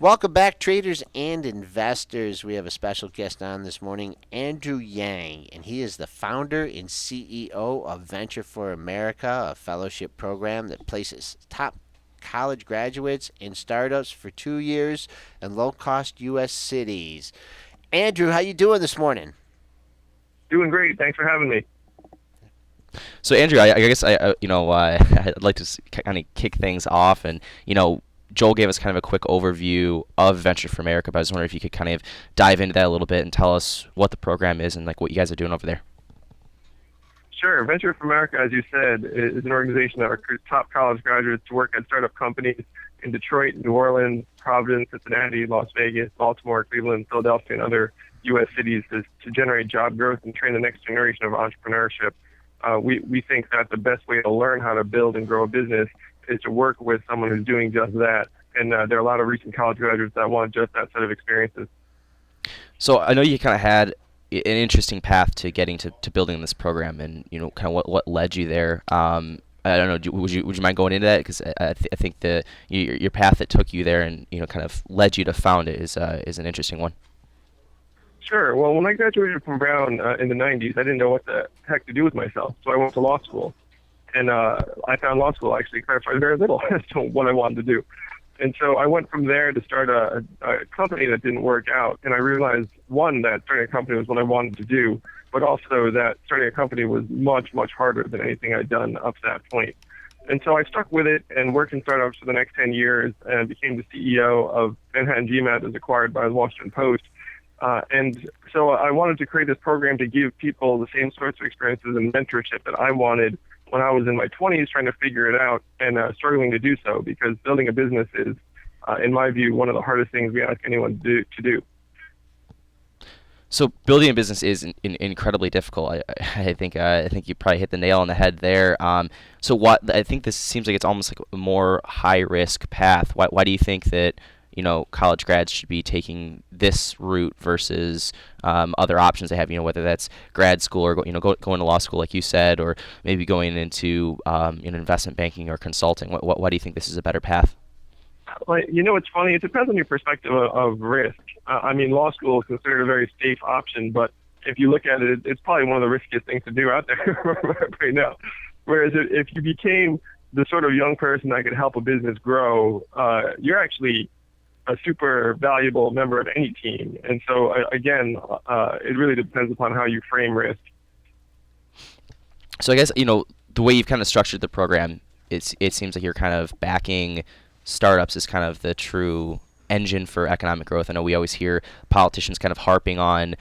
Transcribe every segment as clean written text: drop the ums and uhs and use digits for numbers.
Welcome back, traders and investors. We have a special guest on this morning, Andrew Yang, and he is the founder and CEO of Venture for America, a fellowship program that places top college graduates in startups for 2 years in low-cost U.S. cities. Andrew, how you doing this morning? Doing great. Thanks for having me. So Andrew, I guess I'd like to kind of kick things off, and Joel gave us kind of a quick overview of Venture for America, but I was wondering if you could kind of dive into that a little bit and tell us what the program is and like what you guys are doing over there. Sure. Venture for America, as you said, is an organization that recruits top college graduates to work at startup companies in Detroit, New Orleans, Providence, Cincinnati, Las Vegas, Baltimore, Cleveland, Philadelphia, and other U.S. cities to generate job growth and train the next generation of entrepreneurship. We think that the best way to learn how to build and grow a business is to work with someone who's doing just that. And there are a lot of recent college graduates that want just that set of experiences. So I know you kind of had an interesting path to getting to building this program, and kind of what led you there. I don't know. Would you mind going into that? Because I think your path that took you there and kind of led you to found it is an interesting one. Sure. Well, when I graduated from Brown in the 90s, I didn't know what the heck to do with myself. So I went to law school. And I found law school actually clarified very little as to what I wanted to do. And so I went from there to start a company that didn't work out. And I realized, one, that starting a company was what I wanted to do, but also that starting a company was much, much harder than anything I'd done up to that point. And so I stuck with it and worked in startups for the next 10 years and became the CEO of Manhattan GMAT, that was acquired by the Washington Post. And so I wanted to create this program to give people the same sorts of experiences and mentorship that I wanted when I was in my 20s trying to figure it out and struggling to do so, because building a business is, in my view, one of the hardest things we ask anyone to do. So building a business is incredibly difficult. I think you probably hit the nail on the head there. So what I think this seems like it's almost like a more high risk path. Why do you think that college grads should be taking this route versus other options they have? Whether that's grad school or going to law school, like you said, or maybe going into investment banking or consulting. Why do you think this is a better path? Well, it's funny. It depends on your perspective of risk. I mean, law school is considered a very safe option, but if you look at it, it's probably one of the riskiest things to do out there right now. Whereas if you became the sort of young person that could help a business grow, you're actually a super valuable member of any team. And so, again, it really depends upon how you frame risk. So I guess, the way you've kind of structured the program, it seems like you're kind of backing startups as kind of the true engine for economic growth. I know we always hear politicians kind of harping on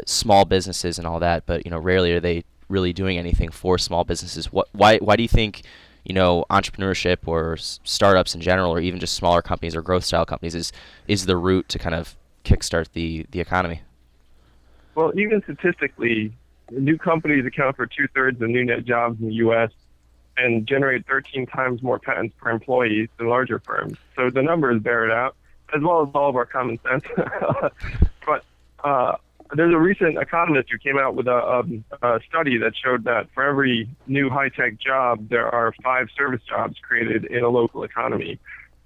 small businesses and all that, but rarely are they really doing anything for small businesses. Why do you think entrepreneurship or startups in general, or even just smaller companies or growth style companies, is the route to kind of kickstart the economy? Well, even statistically, new companies account for 2/3 of new net jobs in the U.S. and generate 13 times more patents per employee than larger firms. So the numbers bear it out, as well as all of our common sense. But there's a recent economist who came out with a study that showed that for every new high-tech job, there are 5 service jobs created in a local economy.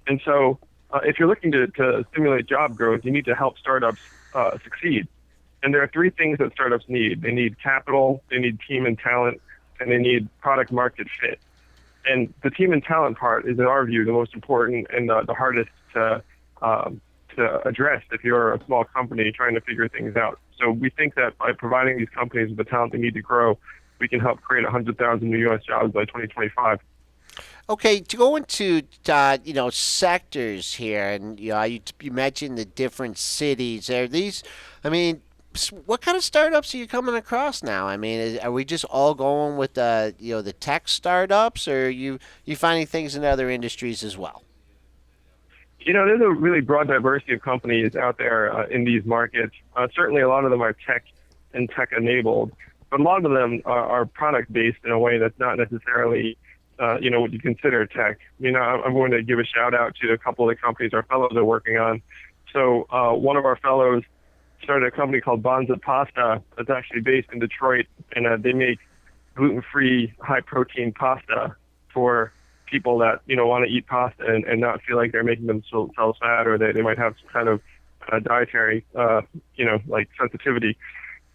And so if you're looking to stimulate job growth, you need to help startups succeed. And there are 3 things that startups need. They need capital, they need team and talent, and they need product market fit. And the team and talent part is, in our view, the most important and the hardest to address if you're a small company trying to figure things out. So we think that by providing these companies with the talent they need to grow, we can help create 100,000 new U.S. jobs by 2025. Okay, to go into sectors here, and you mentioned the different cities. Are these, I mean, what kind of startups are you coming across now? I mean, are we just all going with the tech startups, or are you finding things in other industries as well? There's a really broad diversity of companies out there in these markets. Certainly, a lot of them are tech and tech-enabled, but a lot of them are product-based in a way that's not necessarily, what you consider tech. I'm going to give a shout-out to a couple of the companies our fellows are working on. So one of our fellows started a company called Banza Pasta that's actually based in Detroit, and they make gluten-free, high-protein pasta for people that want to eat pasta and not feel like they're making themselves fat, or they might have some kind of dietary like sensitivity.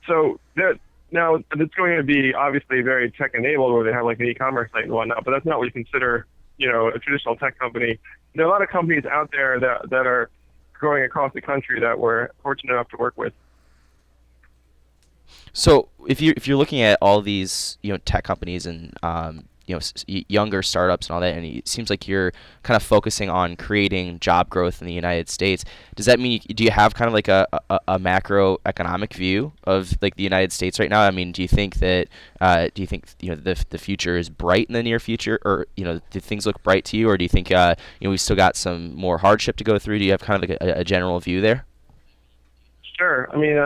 So that now it's going to be obviously very tech enabled, where they have like an e-commerce site and whatnot, but that's not what you consider a traditional tech company. There are a lot of companies out there that are growing across the country that we're fortunate enough to work with. So if you're looking at all these tech companies and younger startups and all that, and it seems like you're kind of focusing on creating job growth in the United States. Does that mean do you have kind of like a macroeconomic view of like the United States right now? I mean, do you think that the future is bright in the near future, or do things look bright to you, or do you think we've still got some more hardship to go through? Do you have kind of like a general view there? Sure. I mean,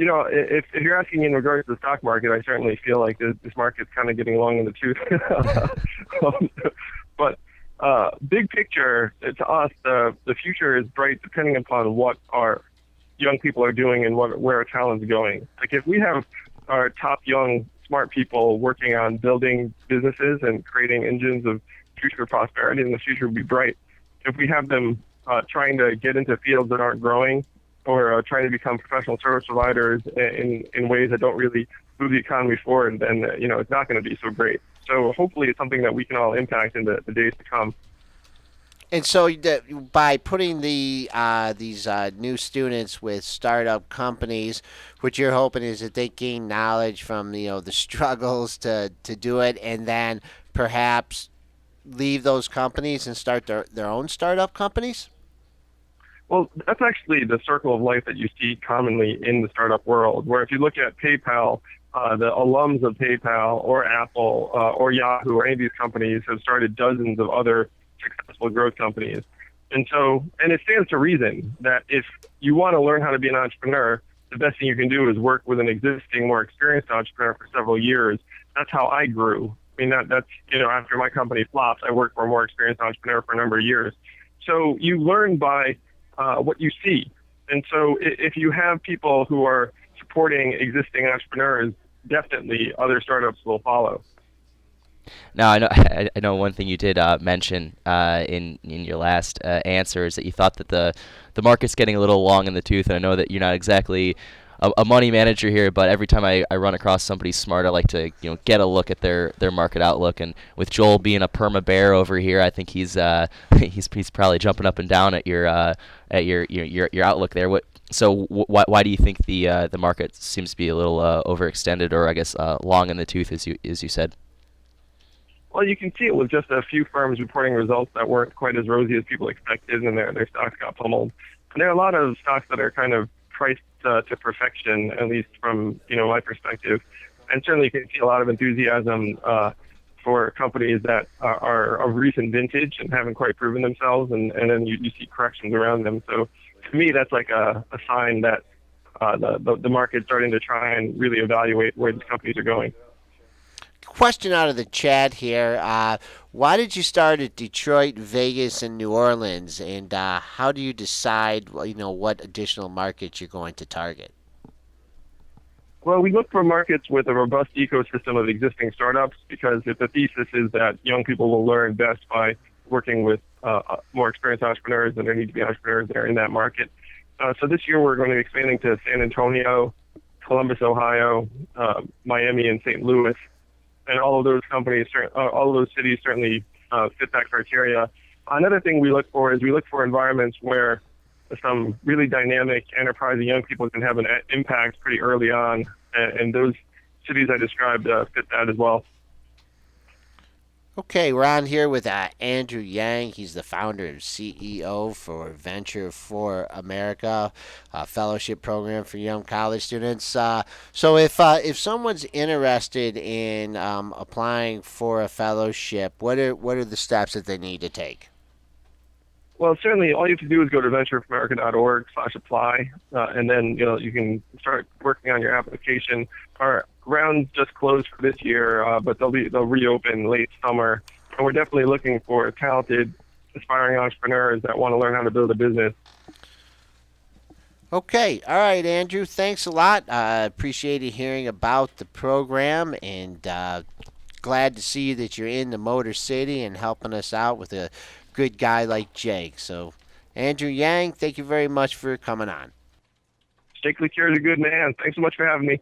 if you're asking in regards to the stock market, I certainly feel like this market's kind of getting long in the tooth. But big picture, to us, the future is bright depending upon what our young people are doing and where our talent's going. Like if we have our top young, smart people working on building businesses and creating engines of future prosperity, then the future will be bright. If we have them trying to get into fields that aren't growing, or trying to become professional service providers in ways that don't really move the economy forward, then it's not going to be so great. So hopefully it's something that we can all impact in the days to come. And so by putting these new students with startup companies, what you're hoping is that they gain knowledge from the struggles to do it, and then perhaps leave those companies and start their own startup companies? Well, that's actually the circle of life that you see commonly in the startup world, where if you look at PayPal, the alums of PayPal or Apple or Yahoo or any of these companies have started dozens of other successful growth companies. And it stands to reason that if you want to learn how to be an entrepreneur, the best thing you can do is work with an existing, more experienced entrepreneur for several years. That's how I grew. I mean, that's, after my company flopped, I worked for a more experienced entrepreneur for a number of years. So you learn by what you see. And so if you have people who are supporting existing entrepreneurs, definitely other startups will follow. Now, I know one thing you did mention in your last answer is that you thought that the market's getting a little long in the tooth, and I know that you're not exactly a money manager here, but every time I run across somebody smart, I like to get a look at their market outlook. And with Joel being a perma bear over here, I think he's probably jumping up and down at your outlook there. Why do you think the market seems to be a little overextended, or I guess long in the tooth, as you said? Well, you can see it with just a few firms reporting results that weren't quite as rosy as people expected, and their stocks got pummeled. And there are a lot of stocks that are kind of priced to perfection, at least from my perspective. And certainly you can see a lot of enthusiasm for companies that are of recent vintage and haven't quite proven themselves, and then you see corrections around them. So to me, that's like a sign that the market's starting to try and really evaluate where these companies are going. Question out of the chat here. Why did you start at Detroit, Vegas, and New Orleans? And how do you decide, what additional markets you're going to target? Well, we look for markets with a robust ecosystem of existing startups, because if the thesis is that young people will learn best by working with more experienced entrepreneurs, then there need to be entrepreneurs there in that market. So this year we're going to be expanding to San Antonio, Columbus, Ohio, Miami, and St. Louis. And all of those all of those cities certainly fit that criteria. Another thing we look for is environments where some really dynamic, enterprising young people can have an impact pretty early on, and those cities I described fit that as well. Okay, we're on here with Andrew Yang. He's the founder and CEO for Venture for America, a fellowship program for young college students. So if someone's interested in applying for a fellowship, what are the steps that they need to take? Well, certainly all you have to do is go to ventureforamerica.org/apply, and then you can start working on your application. Our rounds just closed for this year, but they'll reopen late summer, and we're definitely looking for talented, aspiring entrepreneurs that want to learn how to build a business. Okay, all right, Andrew. Thanks a lot. Appreciated hearing about the program, and glad to see that you're in the Motor City and helping us out with a good guy like Jake. So, Andrew Yang, thank you very much for coming on. Jake LeCure is a good man. Thanks so much for having me.